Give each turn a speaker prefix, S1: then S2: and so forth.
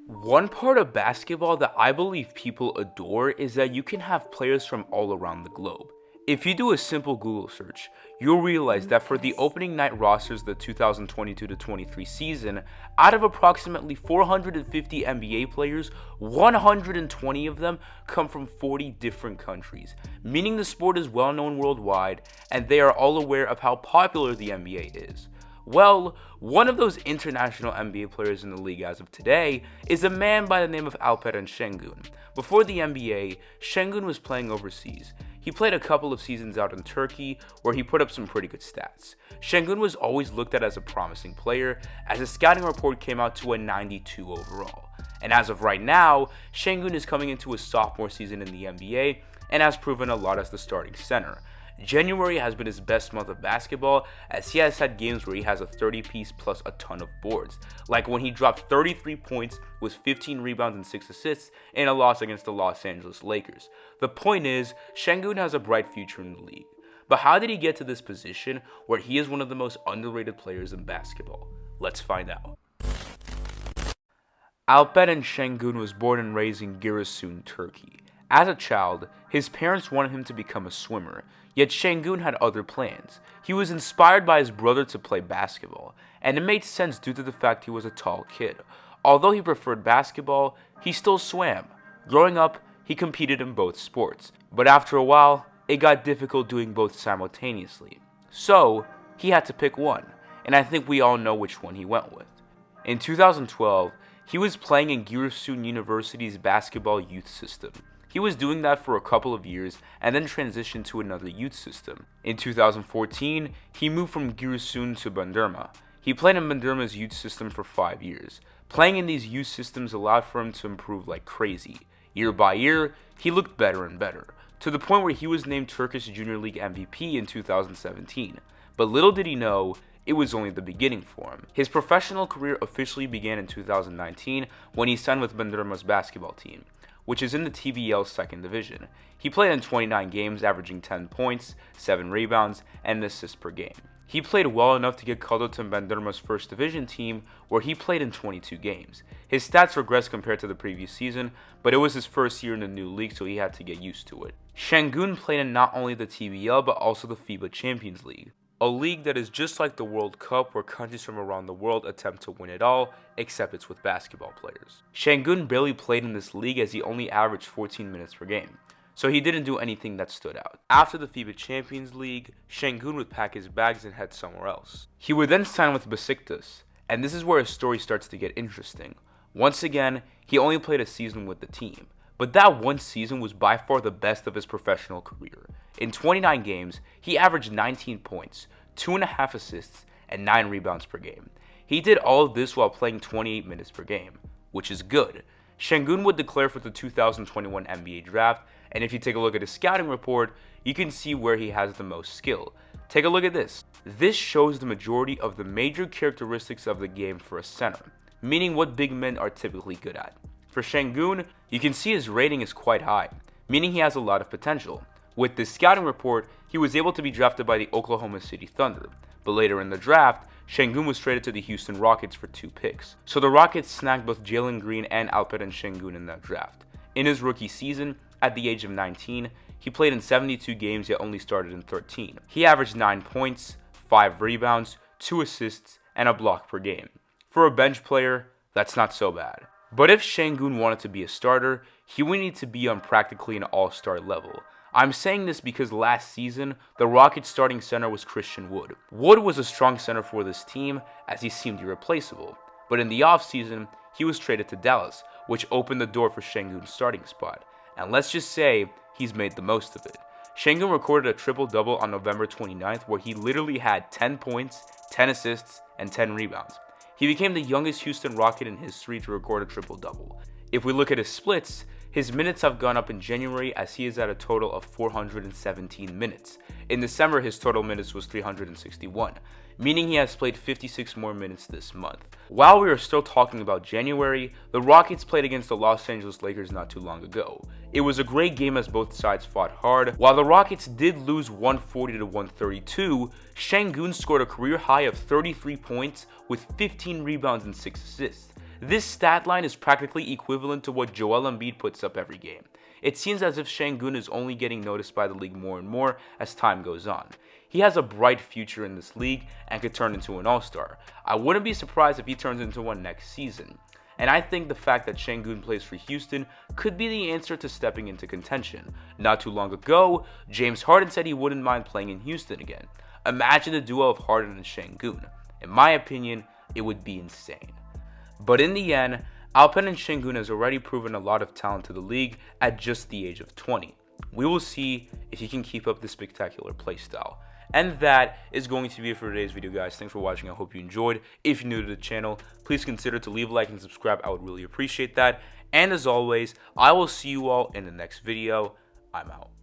S1: One part of basketball that I believe people adore is that you can have players from all around the globe. If you do a simple Google search, you'll realize that for the opening night rosters of the 2022-23 season, out of approximately 450 NBA players, 120 of them come from 40 different countries, meaning the sport is well known worldwide and they are all aware of how popular the NBA is. Well, one of those international NBA players in the league as of today is a man by the name of Alperen Şengün. Before the NBA, Şengün was playing overseas. He played a couple of seasons out in Turkey where he put up some pretty good stats. Şengün was always looked at as a promising player, as his scouting report came out to a 92 overall. And as of right now, Şengün is coming into his sophomore season in the NBA and has proven a lot as the starting center. January has been his best month of basketball, as he has had games where he has a 30-piece plus a ton of boards, like when he dropped 33 points with 15 rebounds and 6 assists in a loss against the Los Angeles Lakers. The point is, Şengün has a bright future in the league. But how did he get to this position where he is one of the most underrated players in basketball? Let's find out. Alperen Şengün was born and raised in Giresun, Turkey. As a child, his parents wanted him to become a swimmer, yet Şengün had other plans. He was inspired by his brother to play basketball, and it made sense due to the fact he was a tall kid. Although he preferred basketball, he still swam. Growing up, he competed in both sports, but after a while, it got difficult doing both simultaneously. So, he had to pick one, and I think we all know which one he went with. In 2012, he was playing in Giresun University's basketball youth system. He was doing that for a couple of years and then transitioned to another youth system. In 2014, he moved from Giresun to Bandırma. He played in Bandırma's youth system for 5 years. Playing in these youth systems allowed for him to improve like crazy. Year by year, he looked better and better, to the point where he was named Turkish Junior League MVP in 2017. But little did he know, it was only the beginning for him. His professional career officially began in 2019 when he signed with Bandırma's basketball team, which is in the TBL's second division. He played in 29 games, averaging 10 points, 7 rebounds, and an assist per game. He played well enough to get called up to Bandırma's first division team, where he played in 22 games. His stats regressed compared to the previous season, but it was his first year in the new league, so he had to get used to it. Şengün played in not only the TBL, but also the FIBA Champions League, a league that is just like the World Cup, where countries from around the world attempt to win it all, except it's with basketball players. Şengün barely played in this league as he only averaged 14 minutes per game, so he didn't do anything that stood out. After the FIBA Champions League, Şengün would pack his bags and head somewhere else. He would then sign with Besiktas, and this is where his story starts to get interesting. Once again, he only played a season with the team, but that one season was by far the best of his professional career. In 29 games, he averaged 19 points, 2.5 assists, and 9 rebounds per game. He did all of this while playing 28 minutes per game, which is good. Şengün would declare for the 2021 NBA draft, and if you take a look at his scouting report, you can see where he has the most skill. Take a look at this. This shows the majority of the major characteristics of the game for a center, meaning what big men are typically good at. For Şengün, you can see his rating is quite high, meaning he has a lot of potential. With this scouting report, he was able to be drafted by the Oklahoma City Thunder, but later in the draft, Şengün was traded to the Houston Rockets for 2 picks. So the Rockets snagged both Jalen Green and Alperen Şengün in that draft. In his rookie season, at the age of 19, he played in 72 games yet only started in 13. He averaged 9 points, 5 rebounds, 2 assists, and a block per game. For a bench player, that's not so bad. But if Şengün wanted to be a starter, he would need to be on practically an all-star level. I'm saying this because last season, the Rockets starting center was Christian Wood. Wood was a strong center for this team as he seemed irreplaceable. But in the offseason, he was traded to Dallas, which opened the door for Şengün's starting spot. And let's just say, he's made the most of it. Şengün recorded a triple-double on November 29th where he literally had 10 points, 10 assists, and 10 rebounds. He became the youngest Houston Rocket in history to record a triple-double. If we look at his splits, his minutes have gone up in January as he is at a total of 417 minutes. In December, his total minutes was 361, meaning he has played 56 more minutes this month. While we are still talking about January, the Rockets played against the Los Angeles Lakers not too long ago. It was a great game as both sides fought hard. While the Rockets did lose 140 to 132, Şengün scored a career high of 33 points with 15 rebounds and 6 assists. This stat line is practically equivalent to what Joel Embiid puts up every game. It seems as if Şengün is only getting noticed by the league more and more as time goes on. He has a bright future in this league and could turn into an all-star. I wouldn't be surprised if he turns into one next season. And I think the fact that Şengün plays for Houston could be the answer to stepping into contention. Not too long ago, James Harden said he wouldn't mind playing in Houston again. Imagine the duo of Harden and Şengün. In my opinion, it would be insane. But in the end, Alperen and Şengün has already proven a lot of talent to the league at just the age of 20. We will see if he can keep up this spectacular playstyle. And that is going to be it for today's video, guys. Thanks for watching. I hope you enjoyed. If you're new to the channel, please consider to leave a like and subscribe. I would really appreciate that. And as always, I will see you all in the next video. I'm out.